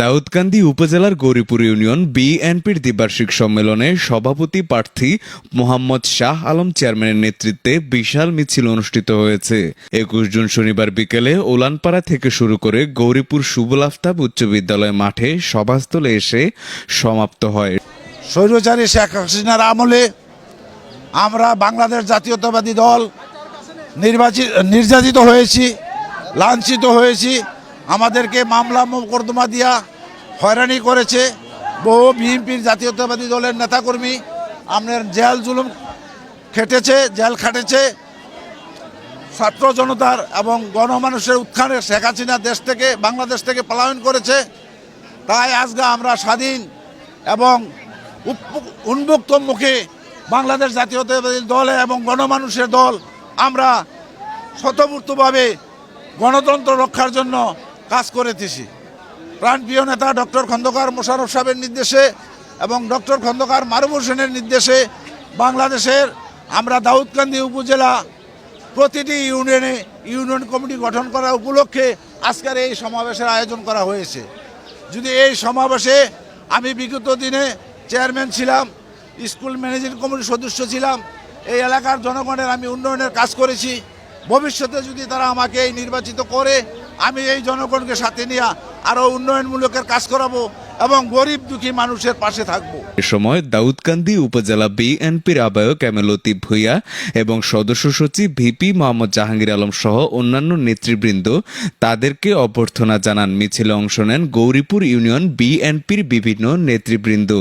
দাউদকান্দি উপজেলার গৌরীপুর ইউনিয়ন বিএনপির দ্বিবার্ষিক সম্মেলনে সভাপতি প্রার্থী মোহাম্মদ শাহ আলম চেয়ারম্যানের নেতৃত্বে বিশাল মিছিল অনুষ্ঠিত হয়েছে। ২১ জুন শনিবার বিকেলে ওলানপাড়া থেকে শুরু করে গৌরীপুর সুবুল আফতাব উচ্চ বিদ্যালয় মাঠে সভাস্থলে এসে সমাপ্ত হয়। স্বৈরাচারী শেখ হাসিনার আমলে আমরা বাংলাদেশ জাতীয়তাবাদী দল নির্যাতিত হয়েছি, লাঞ্ছিত হয়েছি। আমাদেরকে মামলা মোকদ্দমা দিয়া হয়রানি করেছে। বহু বিএনপির জাতীয়তাবাদী দলের নেতাকর্মী আপনার জেল জুলুম খেটেছে, জেল খাটেছে। ছাত্র জনতার এবং গণমানুষের উত্থানে শেখ হাসিনা বাংলাদেশ থেকে পলায়ন করেছে। তাই আজকে আমরা স্বাধীন এবং উন্মুক্ত মুখে বাংলাদেশ জাতীয়তাবাদী দল এবং গণমানুষের দল আমরা স্বতঃস্ফূর্তভাবে গণতন্ত্র রক্ষার জন্য কাজ করেছি। প্রাণপ্রিয় নেতা ডক্টর খন্দকার মোশাররফ সাহেবের নির্দেশে এবং ডক্টর খন্দকার মারুফ হোসেনের নির্দেশে বাংলাদেশের আমরা দাউদকান্দি উপজেলা প্রতিটি ইউনিয়নে ইউনিয়ন কমিটি গঠন করা উপলক্ষে আজকের এই সমাবেশের আয়োজন করা হয়েছে। যদি এই সমাবেশে আমি বিগত দিনে চেয়ারম্যান ছিলাম, স্কুল ম্যানেজিং কমিটির সদস্য ছিলাম, এই এলাকার জনগণের আমি উন্নয়নের কাজ করেছি। ভবিষ্যতে যদি তারা আমাকে এই নির্বাচিত করে আমি এই জনগণকে সাথে নিয়ে আরও উন্নয়নমূলকের কাজ করাবো এবং গরিব দুঃখী মানুষের পাশে থাকবো। এ সময় দাউদকান্দি উপজেলা বিএনপির আহ্বায়ক এম এ লতিফ ভূঁইয়া এবং সদস্য সচিব ভিপি মোহাম্মদ জাহাঙ্গীর আলম সহ অন্যান্য নেতৃবৃন্দ তাদেরকে অভ্যর্থনা জানান। মিছিলে অংশ নেন গৌরীপুর ইউনিয়ন বিএনপির বিভিন্ন নেতৃবৃন্দ।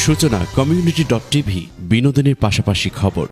সূচনা community.tv বিনোদনের পাশাপাশি খবর।